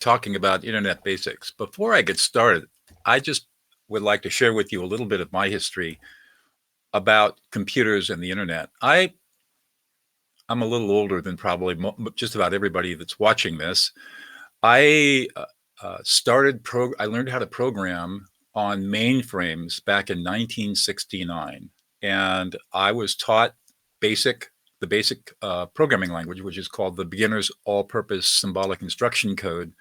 talking about internet basics. Before I get started, I just would like to share with you a little bit of my history about computers and the internet. I'm a little older than probably just about everybody that's watching this. I I learned how to program on mainframes back in 1969, and I was taught basic the basic programming language, which is called the Beginner's All-Purpose Symbolic Instruction Code,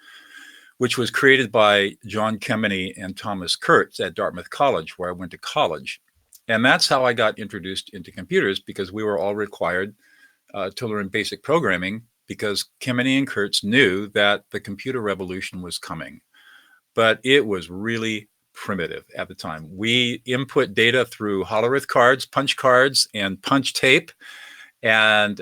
which was created by John Kemeny and Thomas Kurtz at Dartmouth College, where I went to college. And that's how I got introduced into computers, because we were all required to learn basic programming, because Kemeny and Kurtz knew that the computer revolution was coming. But it was really primitive at the time. We input data through hollerith cards, punch cards, and punch tape. And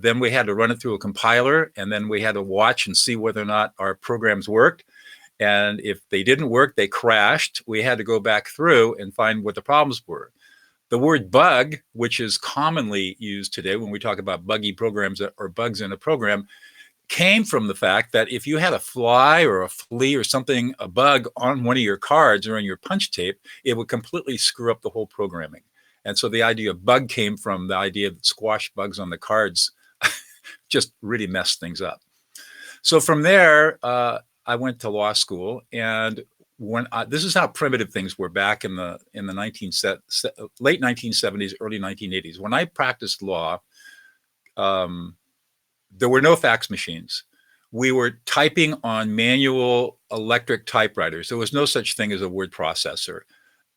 then we had to run it through a compiler, and then we had to watch and see whether or not our programs worked. And if they didn't work, they crashed. We had to go back through and find what the problems were. The word bug, which is commonly used today when we talk about buggy programs or bugs in a program, came from the fact that if you had a fly or a flea or something, a bug on one of your cards or on your punch tape, it would completely screw up the whole programming. And so the idea of bug came from the idea that squash bugs on the cards just really messed things up. So from there, I went to law school, and this is how primitive things were back in the late 1970s, early 1980s. When I practiced law, there were no fax machines. We were typing on manual electric typewriters. There was no such thing as a word processor.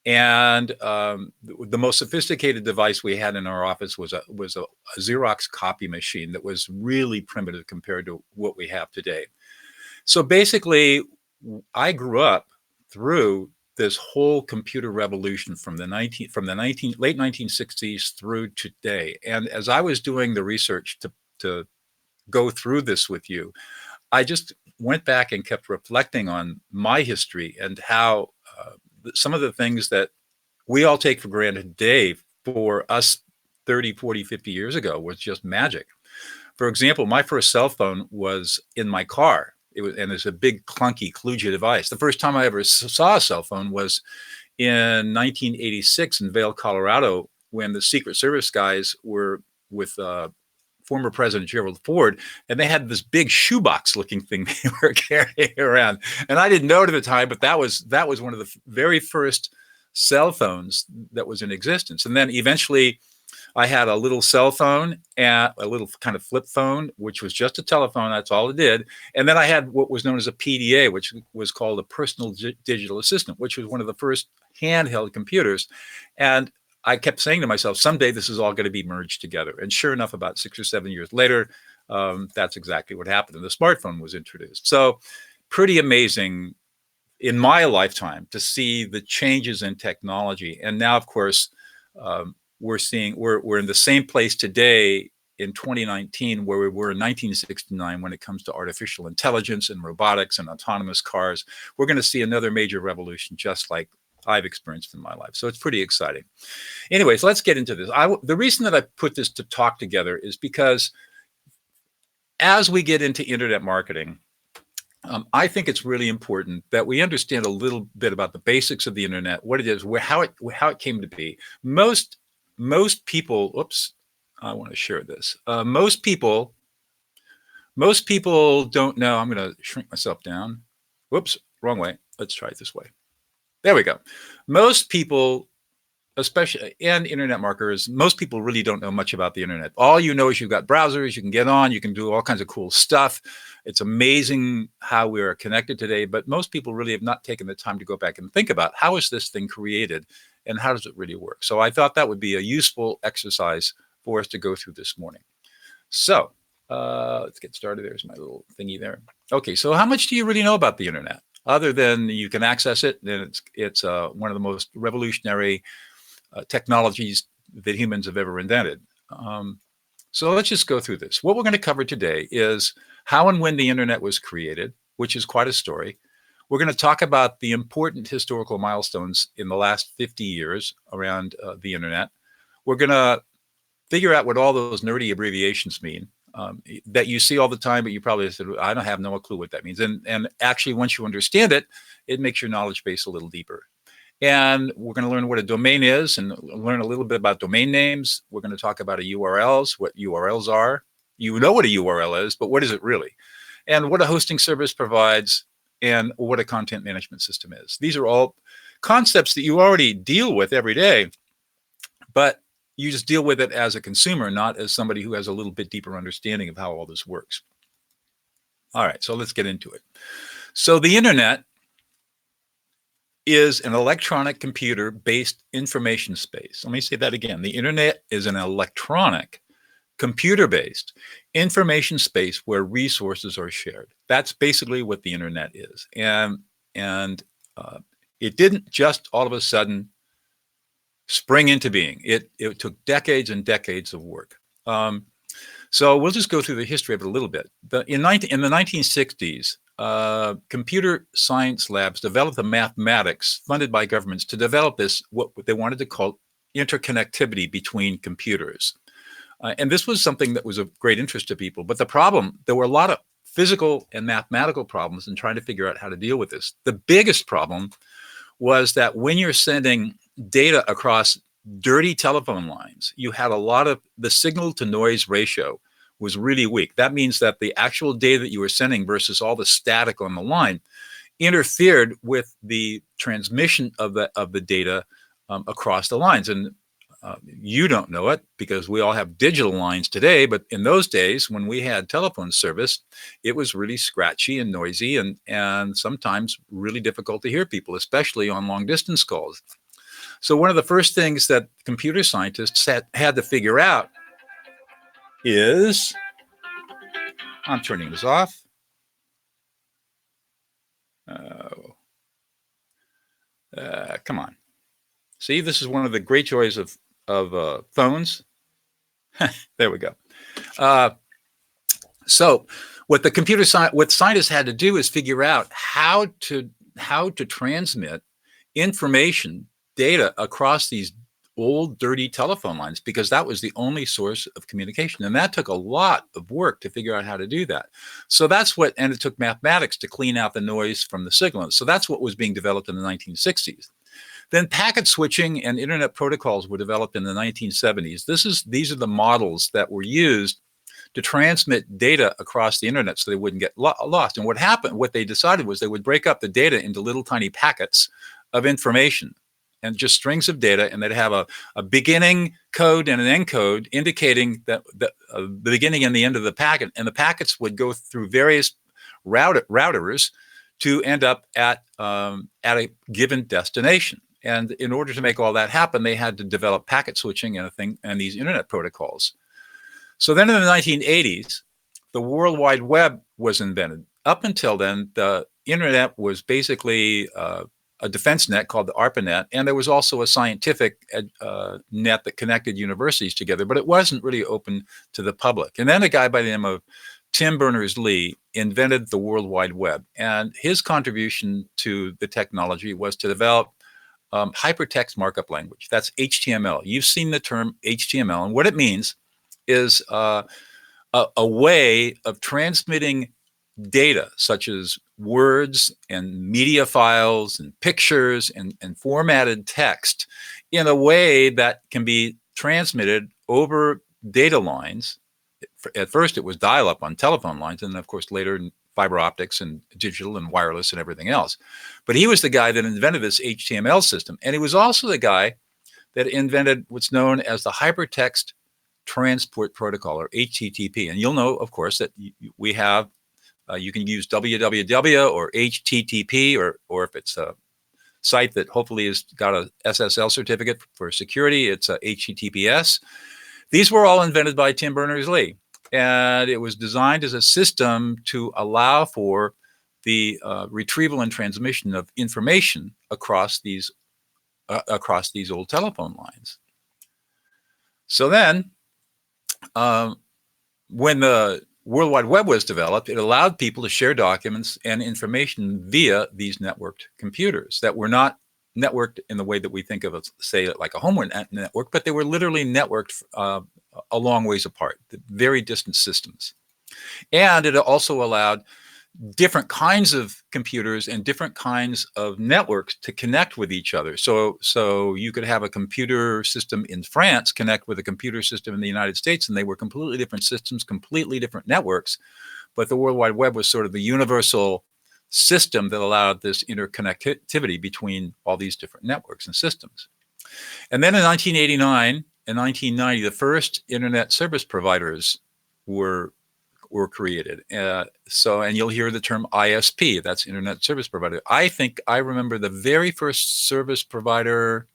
And the most sophisticated device we had in our office was a Xerox copy machine that was really primitive compared to what we have today. So basically, I grew up through this whole computer revolution from the late 1960s through today. And as I was doing the research to go through this with you, I just went back and kept reflecting on my history and how some of the things that we all take for granted today for us 30, 40, 50 years ago was just magic. For example, my first cell phone was in my car. And it's a big, clunky, kludgy device. The first time I ever saw a cell phone was in 1986 in Vail, Colorado, when the Secret Service guys were with former President Gerald Ford, and they had this big shoebox-looking thing they were carrying around. And I didn't know it at the time, but that was one of the very first cell phones that was in existence. And then eventually, I had a little cell phone and a little kind of flip phone, which was just a telephone. That's all it did. And then I had what was known as a PDA, which was called a personal digital assistant, which was one of the first handheld computers. And I kept saying to myself, someday this is all going to be merged together. And sure enough, about 6 or 7 years later, that's exactly what happened. And the smartphone was introduced. So pretty amazing in my lifetime to see the changes in technology. And now, of course, we're in the same place today in 2019 where we were in 1969 when it comes to artificial intelligence and robotics and autonomous cars. We're going to see another major revolution, just like I've experienced in my life. So it's pretty exciting. Anyways, let's get into this. The reason that I put this to talk together is because as we get into internet marketing, I think it's really important that we understand a little bit about the basics of the internet, what it is, how it came to be. Most people, oops, I want to share this. Most people don't know. I'm going to shrink myself down. Whoops, wrong way. Let's try it this way. There we go. Most people, especially and internet marketers, most people really don't know much about the internet. All you know is you've got browsers, you can get on, you can do all kinds of cool stuff. It's amazing how we are connected today, but most people really have not taken the time to go back and think about how is this thing created and how does it really work? So I thought that would be a useful exercise for us to go through this morning. So let's get started. There's my little thingy there. Okay, so how much do you really know about the internet? Other than you can access it, and it's one of the most revolutionary technologies that humans have ever invented. So let's just go through this. What we're going to cover today is how and when the internet was created, which is quite a story. We're going to talk about the important historical milestones in the last 50 years around the internet. We're going to figure out what all those nerdy abbreviations mean. that you see all the time, but you probably said, I don't have no clue what that means. And actually, once you understand it, it makes your knowledge base a little deeper. And we're going to learn what a domain is and learn a little bit about domain names. We're going to talk about URLs, what URLs are. You know what a URL is, but what is it really? And what a hosting service provides and what a content management system is. These are all concepts that you already deal with every day, but you just deal with it as a consumer, not as somebody who has a little bit deeper understanding of how all this works. All right, so let's get into it. So the internet is an electronic computer-based information space. Let me say that again. The internet is an electronic computer-based information space where resources are shared. That's basically what the internet is. And it didn't just all of a sudden spring into being. It took decades and decades of work. So we'll just go through the history of it a little bit. In the 1960s, computer science labs developed the mathematics funded by governments to develop this, what they wanted to call interconnectivity between computers. And this was something that was of great interest to people. But the problem, there were a lot of physical and mathematical problems in trying to figure out how to deal with this. The biggest problem was that when you're sending data across dirty telephone lines, you had a lot of the signal to noise ratio was really weak. That means that the actual data that you were sending versus all the static on the line interfered with the transmission of the data across the lines. And you don't know it because we all have digital lines today, but in those days when we had telephone service, it was really scratchy and noisy and sometimes really difficult to hear people, especially on long distance calls. So one of the first things that computer scientists had to figure out is, I'm turning this off. Come on. See, this is one of the great joys of phones. There we go. So what what scientists had to do is figure out how to transmit information, data across these old dirty telephone lines, because that was the only source of communication. And that took a lot of work to figure out how to do that. So and it took mathematics to clean out the noise from the signal. So that's what was being developed in the 1960s. Then packet switching and internet protocols were developed in the 1970s. These are the models that were used to transmit data across the internet so they wouldn't get lost. And what they decided was they would break up the data into little tiny packets of information and just strings of data, and they'd have a beginning code and an end code indicating that the beginning and the end of the packet, and the packets would go through various routers to end up at a given destination. And in order to make all that happen, they had to develop packet switching and these internet protocols. So then in the 1980s, the World Wide Web was invented. Up until then, the internet was basically a defense net called the ARPANET, and there was also a scientific net that connected universities together, but it wasn't really open to the public. And then a guy by the name of Tim Berners-Lee invented the World Wide Web, and his contribution to the technology was to develop hypertext markup language. That's HTML. You've seen the term HTML, and what it means is a way of transmitting data such as words and media files and pictures and formatted text in a way that can be transmitted over data lines. At first it was dial-up on telephone lines, and of course later fiber optics and digital and wireless and everything else. But he was the guy that invented this HTML system, and he was also the guy that invented what's known as the Hypertext Transport Protocol, or HTTP. And you'll know, of course, that we have you can use www or HTTP, or if it's a site that hopefully has got a SSL certificate for security, it's a HTTPS. These were all invented by Tim Berners-Lee, and it was designed as a system to allow for the retrieval and transmission of information across these old telephone lines. So then, when the World Wide Web was developed, it allowed people to share documents and information via these networked computers that were not networked in the way that we think of it, say, like a home network, but they were literally networked a long ways apart, very distant systems. And it also allowed different kinds of computers and different kinds of networks to connect with each other. So you could have a computer system in France connect with a computer system in the United States, and they were completely different systems, completely different networks. But the World Wide Web was sort of the universal system that allowed this interconnectivity between all these different networks and systems. And then in 1989 and 1990, the first internet service providers were created. And you'll hear the term ISP, that's Internet Service Provider. I think I remember the very first service provider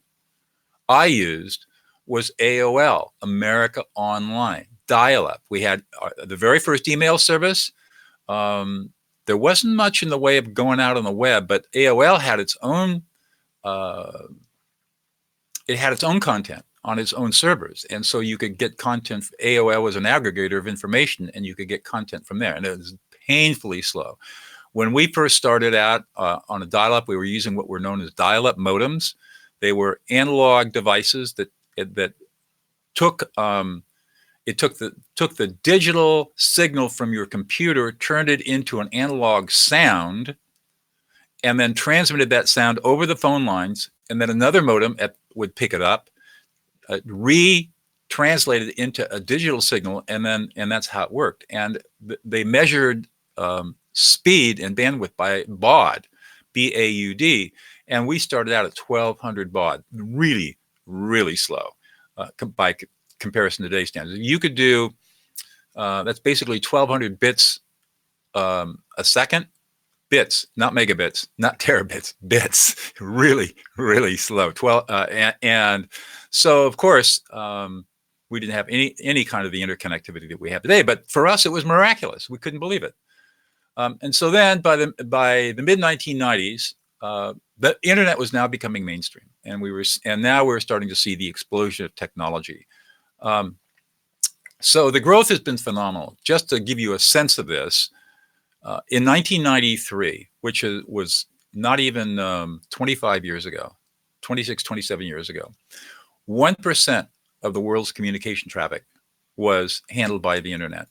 I used was AOL, America Online, dial-up. We had the very first email service. There wasn't much in the way of going out on the web, but AOL had its own content on its own servers. And so you could get content. AOL was an aggregator of information, and you could get content from there. And it was painfully slow. When we first started out on a dial-up, we were using what were known as dial-up modems. They were analog devices that took the digital signal from your computer, turned it into an analog sound, and then transmitted that sound over the phone lines. And then another modem would pick it up, retranslated it into a digital signal, and that's how it worked. And they measured speed and bandwidth by baud, B-A-U-D, and we started out at 1200 baud, really, really slow by comparison to today's standards. You could do that's basically 1200 bits a second. Bits, not megabits, not terabits, bits, really, really slow. And so, of course, we didn't have any kind of the interconnectivity that we have today. But for us, it was miraculous. We couldn't believe it. And so then, by the mid 1990s, the internet was now becoming mainstream, and now we're starting to see the explosion of technology. So the growth has been phenomenal. Just to give you a sense of this. In 1993, which was not even 25 years ago, 26, 27 years ago, 1% of the world's communication traffic was handled by the internet.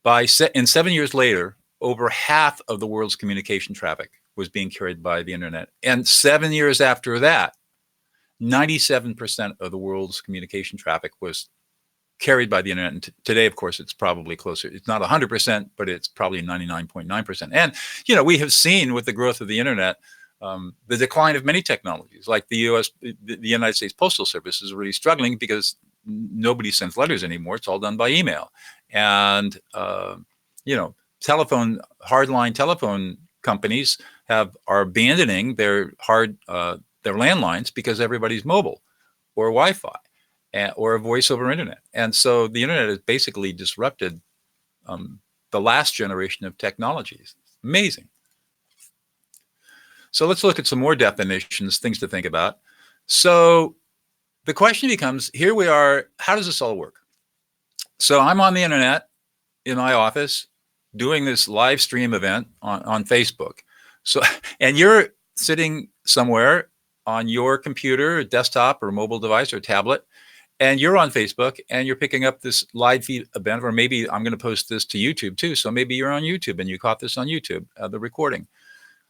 In 7 years later, over half of the world's communication traffic was being carried by the internet. And 7 years after that, 97% of the world's communication traffic was carried by the internet. And today, of course, it's probably closer. It's not 100%, but it's probably 99.9%. And, we have seen with the growth of the internet, the decline of many technologies, like the United States Postal Service is really struggling because nobody sends letters anymore. It's all done by email. And, hardline telephone companies are abandoning their landlines because everybody's mobile or Wi-Fi. Or a voice over internet. And so the internet has basically disrupted the last generation of technologies. Amazing. So let's look at some more definitions, things to think about. So the question becomes, here we are, how does this all work? So I'm on the internet in my office doing this live stream event on Facebook. So, and you're sitting somewhere on your computer, desktop, or mobile device or tablet, and you're on Facebook and you're picking up this live feed event, or maybe I'm going to post this to YouTube too. So maybe you're on YouTube and you caught this on YouTube, the recording.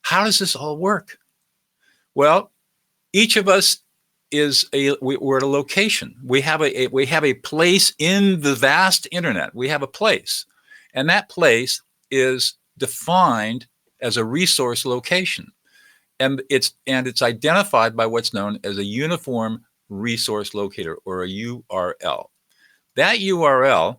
How does this all work? Well, each of us we're at a location. We have a place in the vast internet. We have a place, and that place is defined as a resource location, and it's identified by what's known as a uniform resource locator, or a URL. That URL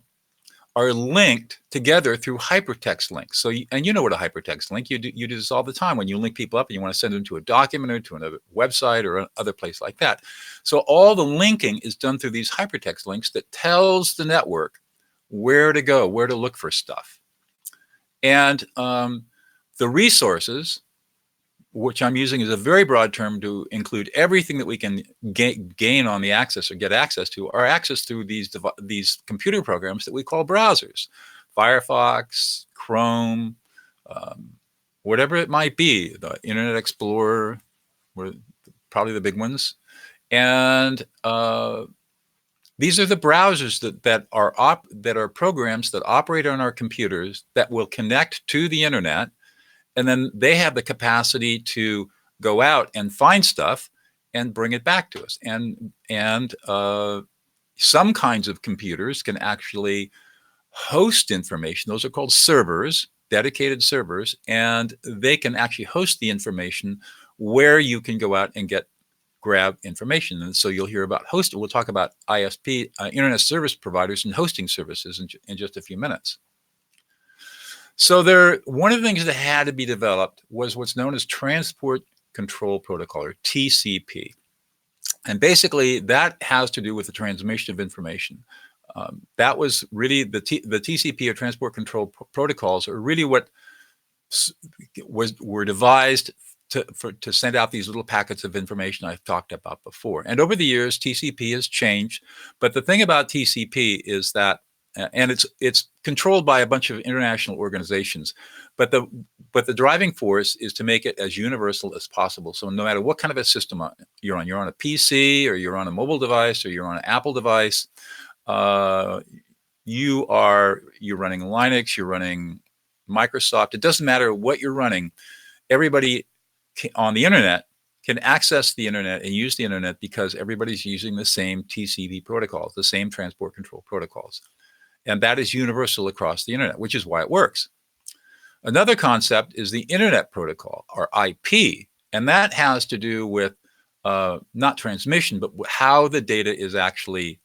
are linked together through hypertext links. So, and you know what a hypertext link, you do this all the time when you link people up and you want to send them to a document or to another website or another place like that. So all the linking is done through these hypertext links that tells the network where to go, where to look for stuff. And the resources, which I'm using as a very broad term to include everything that we can gain on the access or get access to, are access through these computer programs that we call browsers, Firefox, Chrome, whatever it might be, the Internet Explorer, were probably the big ones. And These are the browsers that are programs that operate on our computers that will connect to the internet, and then they have the capacity to go out and find stuff and bring it back to us. And some kinds of computers can actually host information. Those are called servers, dedicated servers, and they can actually host the information where you can go out and grab information. And so you'll hear about hosting. We'll talk about ISP, internet service providers, and hosting services in just a few minutes. So one of the things that had to be developed was what's known as Transport Control Protocol, or TCP. And basically, that has to do with the transmission of information. That was really the TCP, or Transport Control Protocols, are really what were devised to send out these little packets of information I've talked about before. And over the years, TCP has changed. But the thing about TCP is that, and it's controlled by a bunch of international organizations, but the driving force is to make it as universal as possible. So no matter what kind of a system you're on a PC, or you're on a mobile device, or you're on an Apple device, you're running Linux, you're running Microsoft. It doesn't matter what you're running. Everybody on the internet can access the internet and use the internet because everybody's using the same TCP protocols, the same transport control protocols. And that is universal across the internet, which is why it works. Another concept is the Internet Protocol, or IP, and that has to do with not transmission, but how the data is actually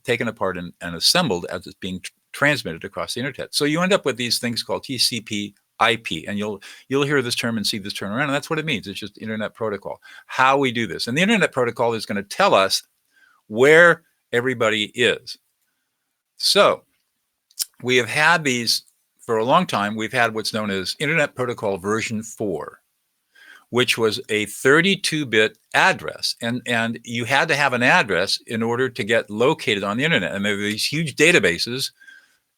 taken apart and assembled as it's being transmitted across the internet. So you end up with these things called TCP IP, and you'll hear this term and see this term around, and that's what it means. It's just Internet Protocol, how we do this. And the Internet Protocol is going to tell us where everybody is. So we have had these for a long time. We've had what's known as Internet Protocol version 4, which was a 32-bit address. And you had to have an address in order to get located on the internet. And there were these huge databases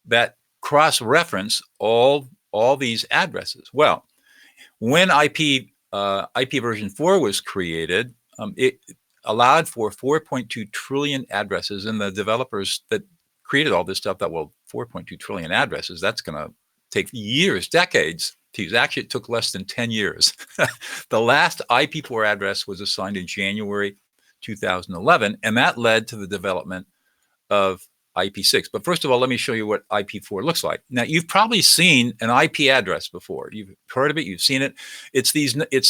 that cross-reference all these addresses. Well, when IP version 4 was created, it allowed for 4.2 trillion addresses, and the developers that created all this stuff thought, well, 4.2 trillion addresses, that's going to take years, decades to use. Actually, it took less than 10 years. The last IP4 address was assigned in January 2011, and that led to the development of IP6. But first of all, let me show you what IP4 looks like. Now, you've probably seen an IP address before. You've heard of it. You've seen it. It's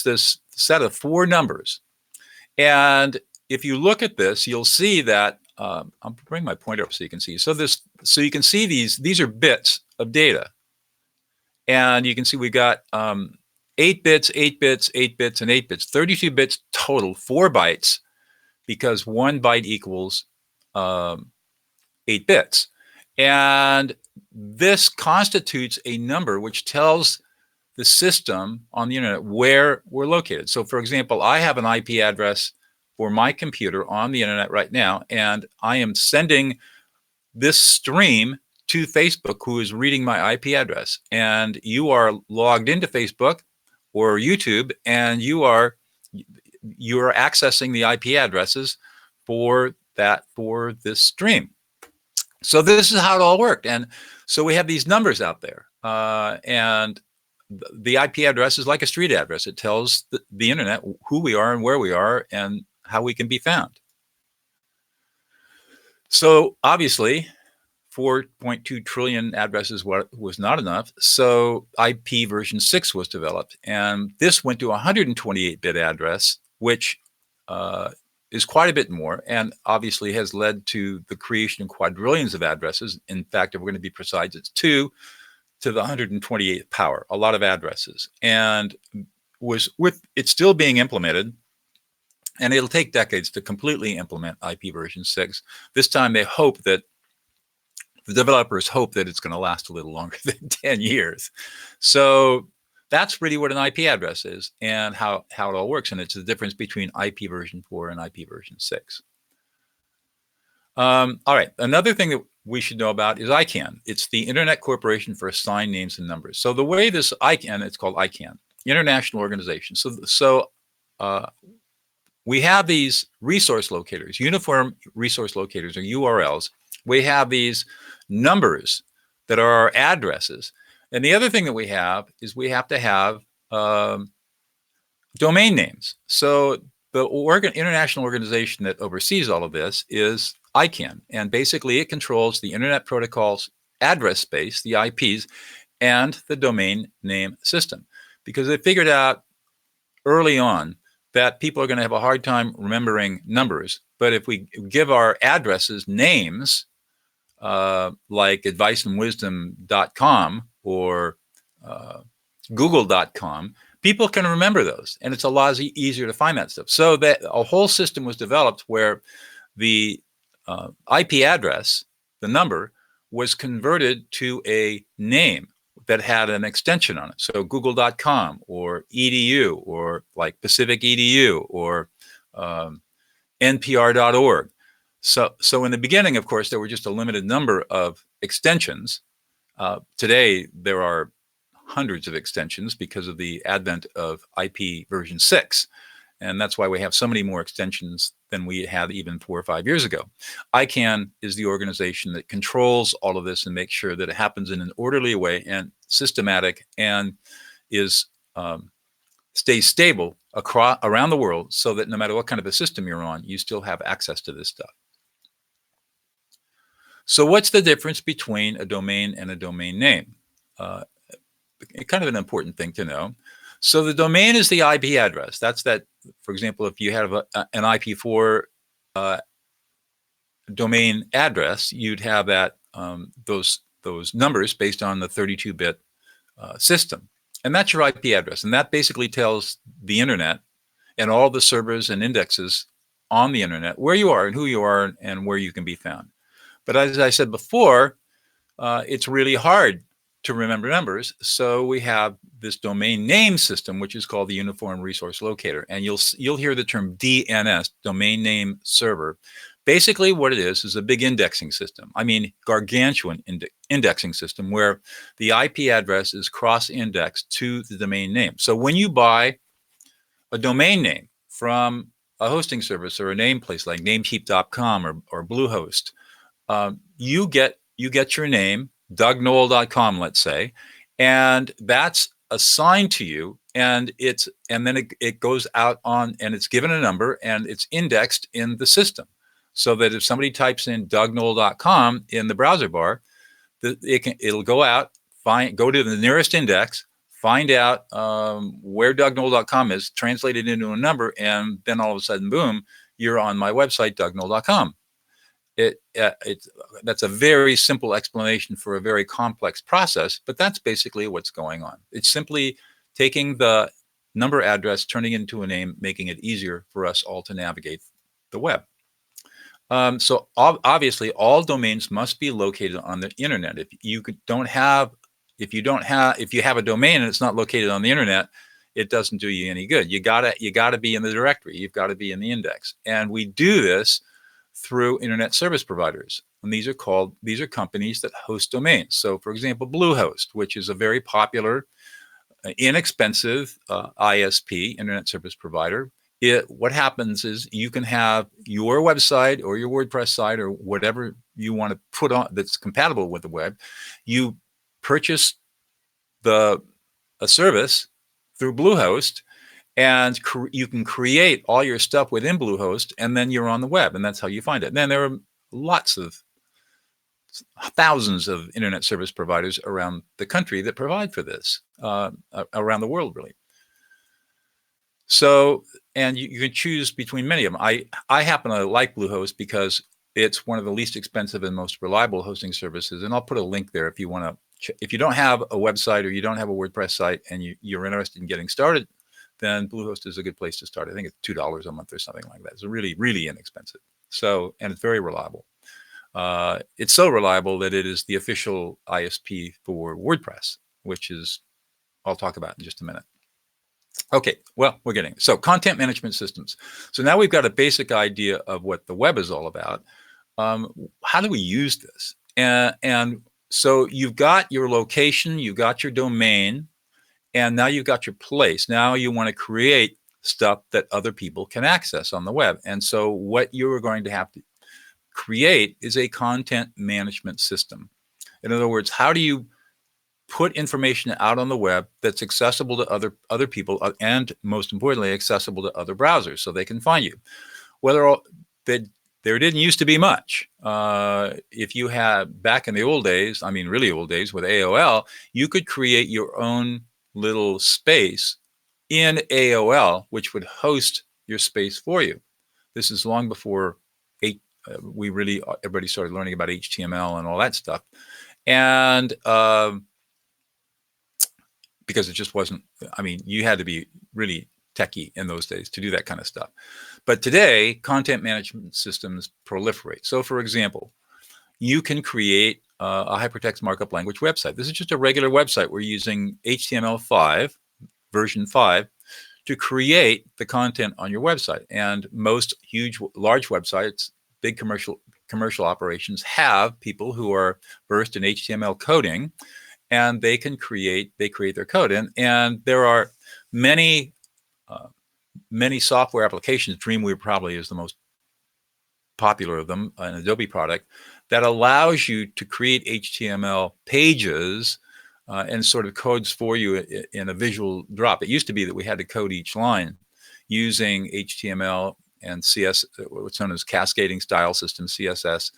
this set of 4 numbers. And if you look at this, you'll see that I'll bring my pointer up so you can see. So you can see these are bits of data. And you can see we got 8 bits, 8 bits, 8 bits, and 8 bits, 32 bits total, 4 bytes, because 1 byte equals 8 bits. And this constitutes a number which tells the system on the internet where we're located. So for example, I have an IP address for my computer on the internet right now, and I am sending this stream to Facebook, who is reading my IP address. And you are logged into Facebook or YouTube, and you are accessing the IP addresses for this stream. So this is how it all worked. And so we have these numbers out there, and the IP address is like a street address. It tells the internet who we are and where we are and how we can be found. So obviously, 4.2 trillion addresses was not enough. So IP version 6 was developed, and this went to a 128-bit address, which is quite a bit more, and obviously has led to the creation of quadrillions of addresses. In fact, if we're going to be precise, it's 2 to the 128th power, a lot of addresses. And it's still being implemented, and it'll take decades to completely implement IP version 6. This time the developers hope that it's going to last a little longer than 10 years. So that's really what an IP address is and how it all works. And it's the difference between IP version 4 and IP version 6. All right. Another thing that we should know about is ICANN. It's the Internet Corporation for Assigned Names and Numbers. So the way this ICANN, it's called ICANN, International Organization. So we have these resource locators, uniform resource locators, or URLs. We have these numbers that are our addresses. And the other thing that we have is we have to have domain names. So the international organization that oversees all of this is ICANN. And basically it controls the Internet Protocol's address space, the IPs, and the domain name system. Because they figured out early on that people are going to have a hard time remembering numbers. But if we give our addresses names, like adviceandwisdom.com or google.com, people can remember those. And it's a lot easier to find that stuff. So that a whole system was developed where the IP address, the number, was converted to a name that had an extension on it. So google.com or edu or like Pacific edu or npr.org. So in the beginning, of course, there were just a limited number of extensions. Today, there are hundreds of extensions because of the advent of IP version 6. And that's why we have so many more extensions than we had even 4 or 5 years ago. ICANN is the organization that controls all of this and makes sure that it happens in an orderly way and systematic and is stays stable around the world, so that no matter what kind of a system you're on, you still have access to this stuff. So what's the difference between a domain and a domain name? Kind of an important thing to know. So the domain is the IP address. That's that, for example, if you have an IP4 domain address, you'd have that those numbers based on the 32-bit system. And that's your IP address. And that basically tells the internet and all the servers and indexes on the internet where you are and who you are and where you can be found. But as I said before, it's really hard to remember numbers. So we have this domain name system, which is called the Uniform Resource Locator. And you'll hear the term DNS, domain name server. Basically what it is a big indexing system. I mean, gargantuan indexing system where the IP address is cross-indexed to the domain name. So when you buy a domain name from a hosting service or a name place like namecheap.com or Bluehost, you get your name, DougNoel.com, let's say, and that's assigned to you, and then it goes out on, and it's given a number, and it's indexed in the system, so that if somebody types in DougNoel.com in the browser bar, it'll go out, go to the nearest index, find out where DougNoel.com is, translate it into a number, and then all of a sudden, boom, you're on my website, DougNoel.com. That's a very simple explanation for a very complex process, but that's basically what's going on. It's simply taking the number address, turning it into a name, making it easier for us all to navigate the web. So obviously, all domains must be located on the internet. If you have a domain and it's not located on the internet, it doesn't do you any good. You gotta be in the directory. You've got to be in the index, and we do this through internet service providers. And these are companies that host domains. So for example, Bluehost, which is a very popular, inexpensive ISP, internet service provider. What happens is you can have your website or your WordPress site or whatever you want to put on that's compatible with the web. You purchase a service through Bluehost, and you can create all your stuff within Bluehost, and then you're on the web, and that's how you find it. And then there are thousands of internet service providers around the country that provide for this, around the world, really. So, and you can choose between many of them. I happen to like Bluehost because it's one of the least expensive and most reliable hosting services, and I'll put a link there if you want to. If you don't have a website or you don't have a WordPress site and you're interested in getting started, then Bluehost is a good place to start. I think it's $2 a month or something like that. It's really, really inexpensive. So, and it's very reliable. It's so reliable that it is the official ISP for WordPress, which I'll talk about in just a minute. Okay, well, we're getting it. So content management systems. So now we've got a basic idea of what the web is all about. How do we use this? And so you've got your location, you've got your domain, and now you've got your place. Now you want to create stuff that other people can access on the web. And so what you are going to have to create is a content management system. In other words, how do you put information out on the web that's accessible to other people, and most importantly, accessible to other browsers so they can find you? There didn't used to be much. If you had, back in the old days, I mean really old days with AOL, you could create your own little space in AOL, which would host your space for you. This is long before everybody started learning about HTML and all that stuff. And because it just wasn't, I mean, you had to be really techie in those days to do that kind of stuff. But today, content management systems proliferate. So for example, you can create a hypertext markup language website. This is just a regular website. We're using HTML5, version 5, to create the content on your website. And most large websites, big commercial operations, have people who are versed in HTML coding, and they create their code. And there are many software applications. Dreamweaver probably is the most popular of them, an Adobe product, that allows you to create HTML pages and sort of codes for you in a visual drop. It used to be that we had to code each line using HTML and CS, what's known as cascading style system, CSS.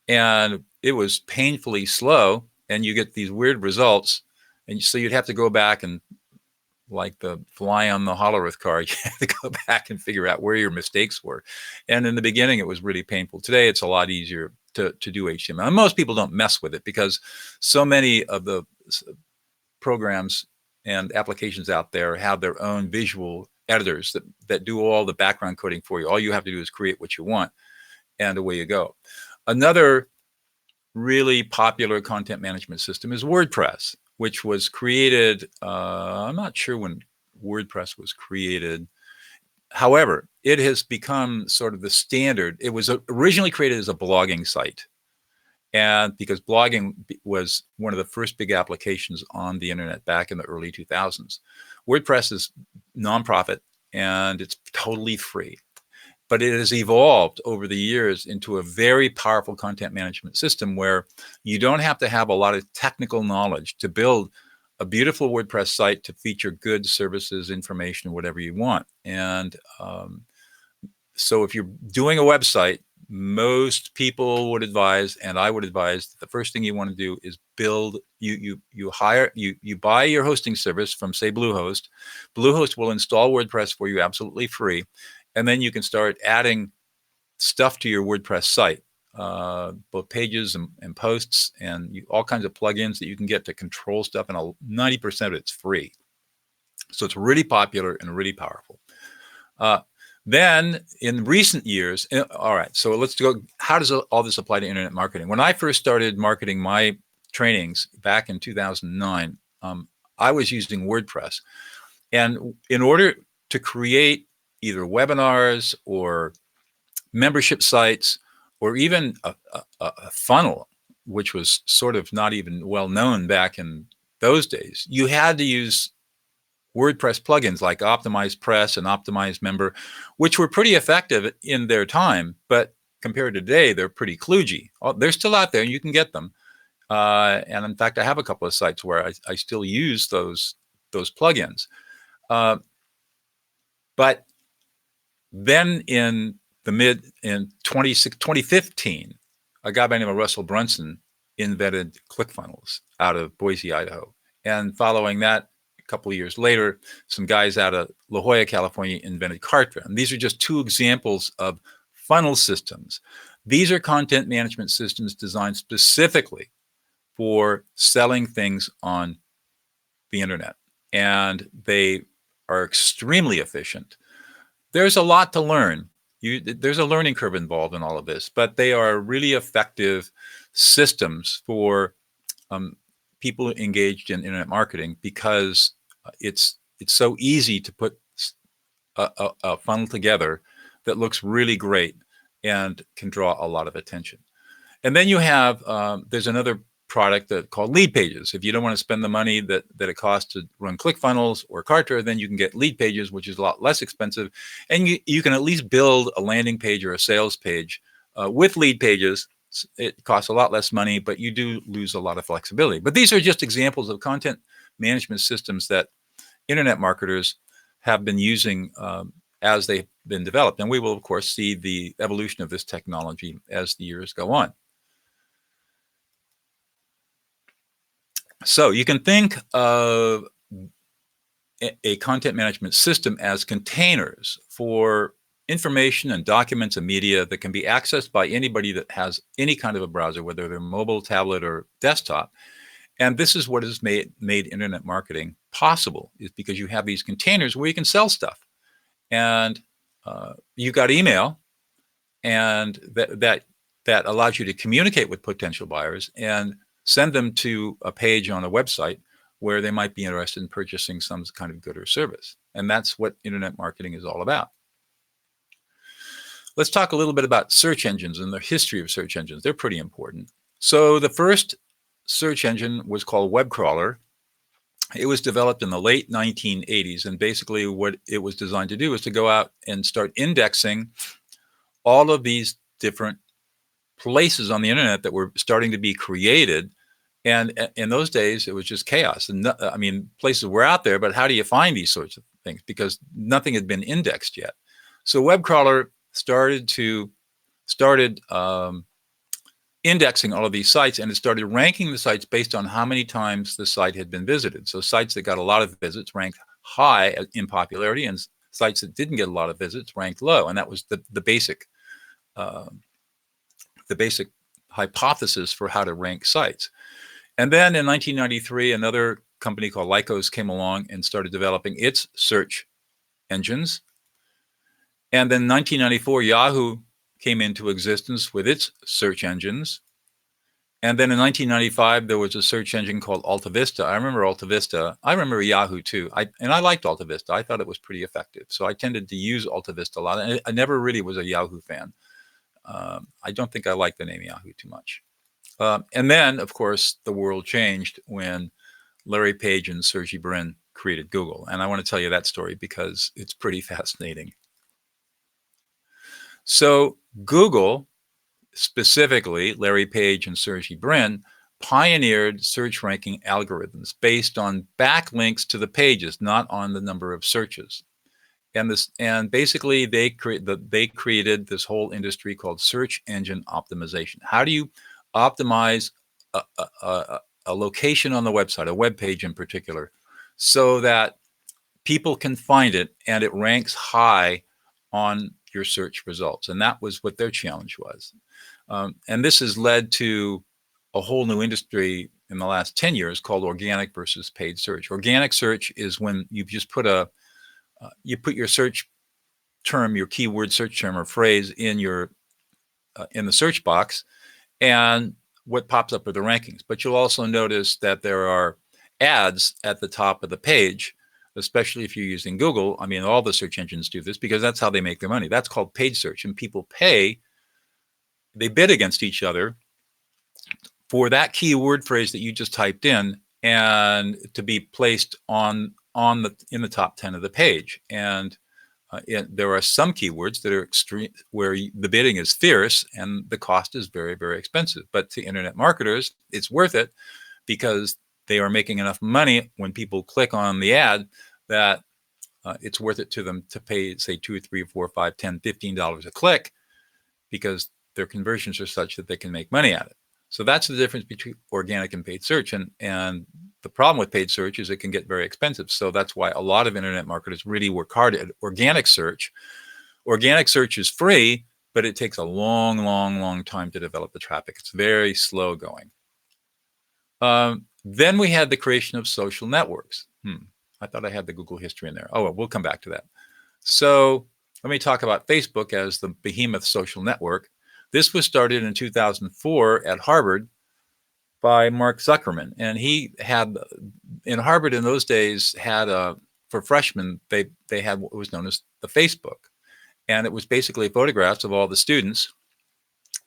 And it was painfully slow, and you get these weird results. And so you'd have to go back and, like the fly on the Hollerith card, you have to go back and figure out where your mistakes were. And in the beginning, it was really painful. Today, it's a lot easier to do HTML. And most people don't mess with it because so many of the programs and applications out there have their own visual editors that do all the background coding for you. All you have to do is create what you want, and away you go. Another really popular content management system is WordPress, which was created, I'm not sure when WordPress was created. However, it has become sort of the standard. It was originally created as a blogging site. And because blogging was one of the first big applications on the internet back in the early 2000s. WordPress is nonprofit and it's totally free. But it has evolved over the years into a very powerful content management system where you don't have to have a lot of technical knowledge to build a beautiful WordPress site to feature goods, services, information, whatever you want. And so if you're doing a website, most people would advise, and I would advise, that the first thing you want to do is build, you buy your hosting service from, say, Bluehost. Bluehost will install WordPress for you absolutely free. And then you can start adding stuff to your WordPress site, both pages and posts, and all kinds of plugins that you can get to control stuff, and 90% of it's free. So it's really popular and really powerful. Then in recent years, all right, so let's go, how does all this apply to internet marketing? When I first started marketing my trainings back in 2009, I was using WordPress. And in order to create either webinars or membership sites, or even a funnel, which was sort of not even well known back in those days, you had to use WordPress plugins like Optimize Press and Optimize Member, which were pretty effective in their time, but compared to today, they're pretty kludgy. They're still out there, and you can get them. And in fact, I have a couple of sites where I still use those plugins. But then in 2015, a guy by the name of Russell Brunson invented ClickFunnels out of Boise, Idaho. And following that, a couple of years later, some guys out of La Jolla, California invented Kartra. And these are just two examples of funnel systems. These are content management systems designed specifically for selling things on the internet. And they are extremely efficient. There's a lot to learn. There's a learning curve involved in all of this, but they are really effective systems for people engaged in internet marketing, because it's so easy to put a funnel together that looks really great and can draw a lot of attention. And then you have, there's another product called lead pages. If you don't want to spend the money that it costs to run ClickFunnels or Kartra, then you can get lead pages, which is a lot less expensive. And you can at least build a landing page or a sales page with lead pages. It costs a lot less money, but you do lose a lot of flexibility. But these are just examples of content management systems that internet marketers have been using as they've been developed. And we will, of course, see the evolution of this technology as the years go on. So you can think of a content management system as containers for information and documents and media that can be accessed by anybody that has any kind of a browser, whether they're mobile, tablet, or desktop. And this is what has made internet marketing possible, is because you have these containers where you can sell stuff. And you got email, and that allows you to communicate with potential buyers and send them to a page on a website where they might be interested in purchasing some kind of good or service. And that's what internet marketing is all about. Let's talk a little bit about search engines and the history of search engines. They're pretty important. So the first search engine was called Web Crawler. It was developed in the late 1980s, and basically what it was designed to do is to go out and start indexing all of these different places on the internet that were starting to be created. And in those days, it was just chaos. And I mean, places were out there, but how do you find these sorts of things? Because nothing had been indexed yet. So Web Crawler started indexing all of these sites, and it started ranking the sites based on how many times the site had been visited. So sites that got a lot of visits ranked high in popularity, and sites that didn't get a lot of visits ranked low. And that was the basic hypothesis for how to rank sites. And then in 1993, another company called Lycos came along and started developing its search engines. And then in 1994, Yahoo came into existence with its search engines. And then in 1995, there was a search engine called AltaVista. I remember AltaVista. I remember Yahoo too. And I liked AltaVista. I thought it was pretty effective. So I tended to use AltaVista a lot. And I never really was a Yahoo fan. I don't think I like the name Yahoo too much. And then, of course, the world changed when Larry Page and Sergey Brin created Google. And I want to tell you that story because it's pretty fascinating. So Google, specifically Larry Page and Sergey Brin, pioneered search ranking algorithms based on backlinks to the pages, not on the number of searches. And basically they created this whole industry called search engine optimization. How do you optimize a location on the website, a web page in particular, so that people can find it and it ranks high on your search results? And that was what their challenge was. And this has led to a whole new industry in the last 10 years called organic versus paid search. Organic search is when you just put your search term, your keyword search term or phrase in the search box, and what pops up are the rankings. But you'll also notice that there are ads at the top of the page, especially if you're using Google. I mean, all the search engines do this because that's how they make their money. That's called paid search, and people they bid against each other for that keyword phrase that you just typed in and to be placed in the top 10 of the page. And there are some keywords that are extreme, where the bidding is fierce and the cost is very, very expensive. But to internet marketers, it's worth it because they are making enough money when people click on the ad that it's worth it to them to pay, say, $2, $3, $4, $5, $10, $15 a click, because their conversions are such that they can make money at it. So that's the difference between organic and paid search. And the problem with paid search is it can get very expensive. So that's why a lot of internet marketers really work hard at organic search. Organic search is free, but it takes a long, long, long time to develop the traffic. It's very slow going. Then we had the creation of social networks. I thought I had the Google history in there. Oh, well, we'll come back to that. So let me talk about Facebook as the behemoth social network. This was started in 2004 at Harvard by Mark Zuckerman. And he had, in Harvard in those days, for freshmen, they had what was known as the Facebook. And it was basically photographs of all the students,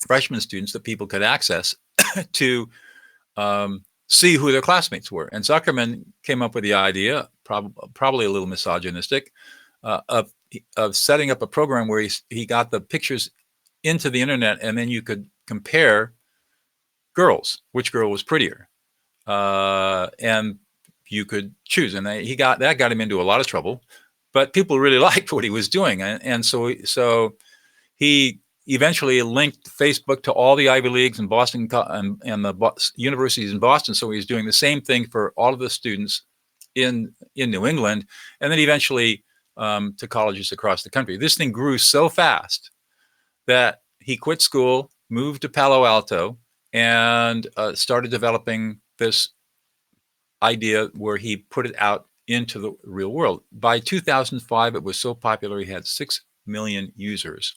freshman students, that people could access to see who their classmates were. And Zuckerman came up with the idea, probably a little misogynistic, of setting up a program where he got the pictures into the internet, and then you could compare girls, which girl was prettier, and you could choose. And that got him into a lot of trouble, but people really liked what he was doing, and so he eventually linked Facebook to all the Ivy Leagues in Boston and the universities in Boston. So he was doing the same thing for all of the students in New England, and then eventually to colleges across the country. This thing grew so fast that he quit school, moved to Palo Alto, and started developing this idea where he put it out into the real world. By 2005, it was so popular, he had 6 million users.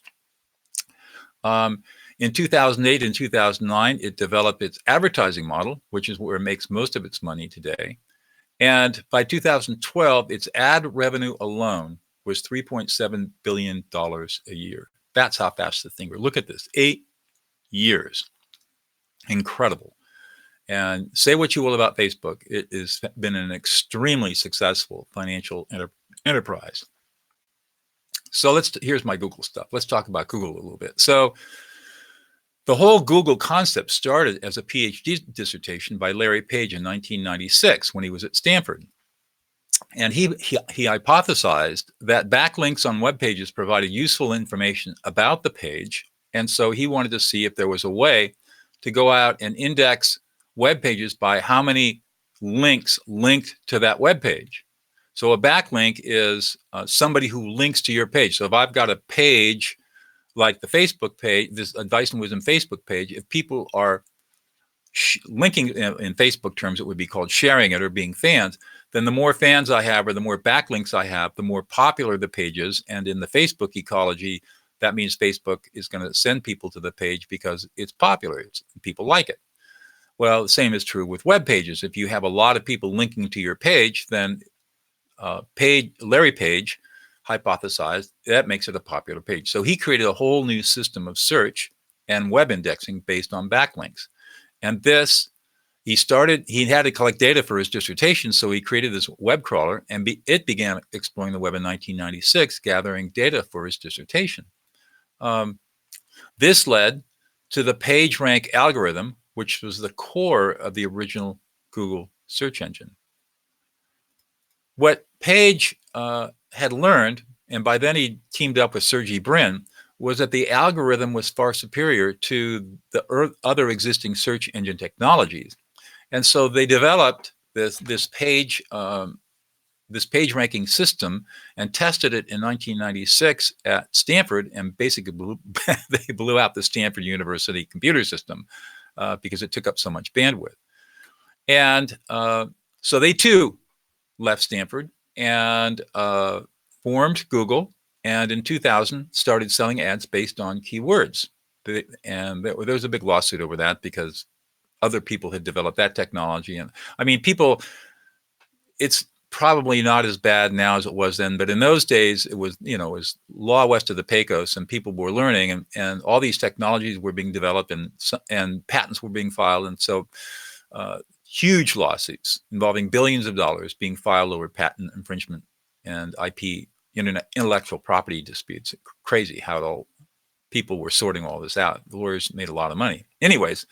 In 2008 and 2009, it developed its advertising model, which is where it makes most of its money today. And by 2012, its ad revenue alone was $3.7 billion a year. That's how fast the thing grew. Look at this, 8 years. Incredible. And say what you will about Facebook, it has been an extremely successful financial enterprise. So here's my Google stuff. Let's talk about Google a little bit. So the whole Google concept started as a PhD dissertation by Larry Page in 1996 when he was at Stanford. And he hypothesized that backlinks on web pages provided useful information about the page. And so he wanted to see if there was a way to go out and index web pages by how many links linked to that web page. So a backlink is somebody who links to your page. So if I've got a page like the Facebook page, this Advice and Wisdom Facebook page, if people are linking in Facebook terms, it would be called sharing it or being fans, then the more fans I have or the more backlinks I have, the more popular the page is. And in the Facebook ecology, that means Facebook is going to send people to the page because it's popular. People like it. Well, the same is true with web pages. If you have a lot of people linking to your page, then Larry Page hypothesized that makes it a popular page. So he created a whole new system of search and web indexing based on backlinks. And he had to collect data for his dissertation, so he created this web crawler, and it began exploring the web in 1996, gathering data for his dissertation. This led to the PageRank algorithm, which was the core of the original Google search engine. What Page had learned, and by then he teamed up with Sergey Brin, was that the algorithm was far superior to the other existing search engine technologies. And so they developed this page ranking system and tested it in 1996 at Stanford, and basically they blew out the Stanford University computer system because it took up so much bandwidth. And so they too left Stanford and formed Google, and in 2000 started selling ads based on keywords. And there was a big lawsuit over that because other people had developed that technology. And I mean, it's probably not as bad now as it was then, but in those days it was law west of the Pecos, and people were learning, and all these technologies were being developed, and patents were being filed. And so huge lawsuits involving billions of dollars being filed over patent infringement and IP, intellectual property disputes. Crazy how people were sorting all this out. The lawyers made a lot of money. Anyways,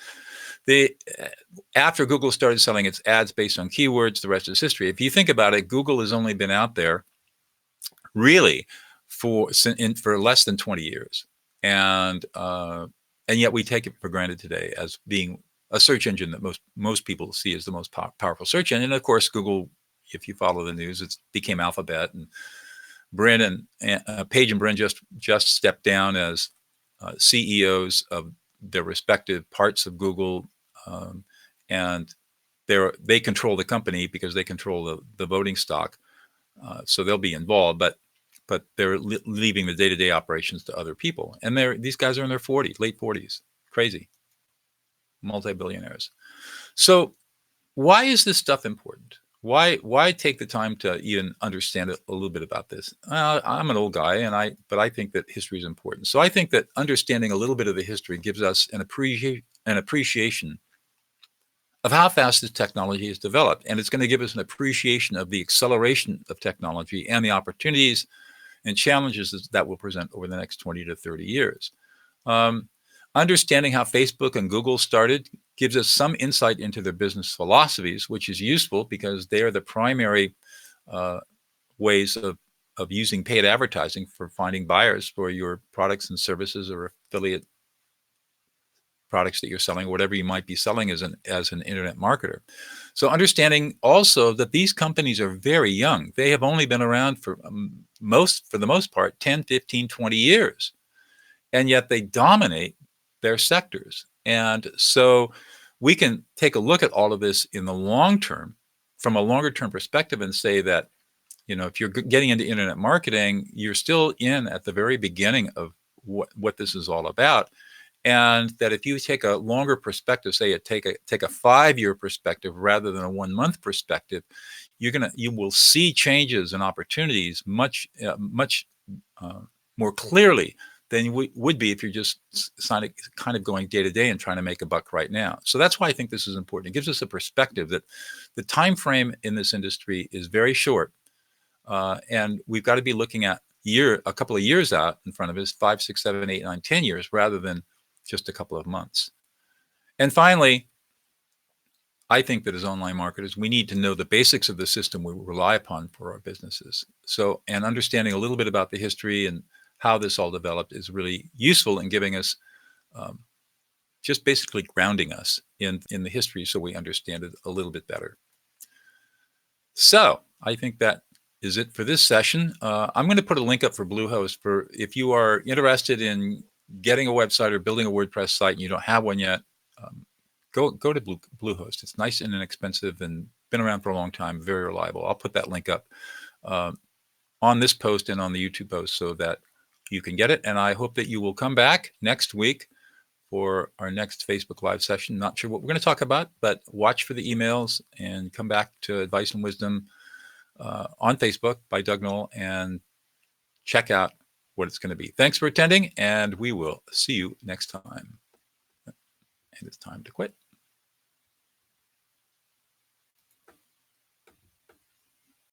after Google started selling its ads based on keywords, the rest is history. If you think about it, Google has only been out there really for less than 20 years. And yet we take it for granted today as being a search engine that most people see as the most powerful search engine. And of course, Google, if you follow the news, it became Alphabet, and Page and Brin just stepped down as CEOs of their respective parts of Google, and they control the company because they control the voting stock, so they'll be involved, but they're leaving the day-to-day operations to other people. And these guys are in their late 40s, crazy, multi-billionaires. So why is this stuff important? Why take the time to even understand a little bit about this? I'm an old guy, but I think that history is important. So I think that understanding a little bit of the history gives us an appreciation of how fast this technology is developed. And it's going to give us an appreciation of the acceleration of technology and the opportunities and challenges that will present over the next 20 to 30 years. Understanding how Facebook and Google started gives us some insight into their business philosophies, which is useful because they are the primary ways of using paid advertising for finding buyers for your products and services or affiliate products that you're selling, or whatever you might be selling as an internet marketer. So understanding also that these companies are very young. They have only been around for the most part, 10, 15, 20 years. And yet they dominate their sectors. And so we can take a look at all of this in the long term, from a longer term perspective, and say that, if you're getting into internet marketing, you're still in at the very beginning of what this is all about. And that if you take a longer perspective, say take a 5-year perspective rather than a 1-month perspective, you will see changes and opportunities much more clearly than you would be if you're just kind of going day to day and trying to make a buck right now. So that's why I think this is important. It gives us a perspective that the time frame in this industry is very short, and we've got to be looking at a couple of years out in front of us, 5, 6, 7, 8, 9, 10 years, rather than just a couple of months. And finally, I think that as online marketers, we need to know the basics of the system we rely upon for our businesses. So, and understanding a little bit about the history and how this all developed is really useful in giving us, just basically grounding us in the history so we understand it a little bit better. So I think that is it for this session. I'm going to put a link up for Bluehost for if you are interested in getting a website or building a WordPress site and you don't have one yet. Go to Bluehost. It's nice and inexpensive and been around for a long time, very reliable. I'll put that link up on this post and on the YouTube post so that you can get it. And I hope that you will come back next week for our next Facebook Live session. Not sure what we're going to talk about, but watch for the emails and come back to Advice and Wisdom on Facebook by Doug Knoll and check out what it's going to be. Thanks for attending, and we will see you next time. And it's time to quit.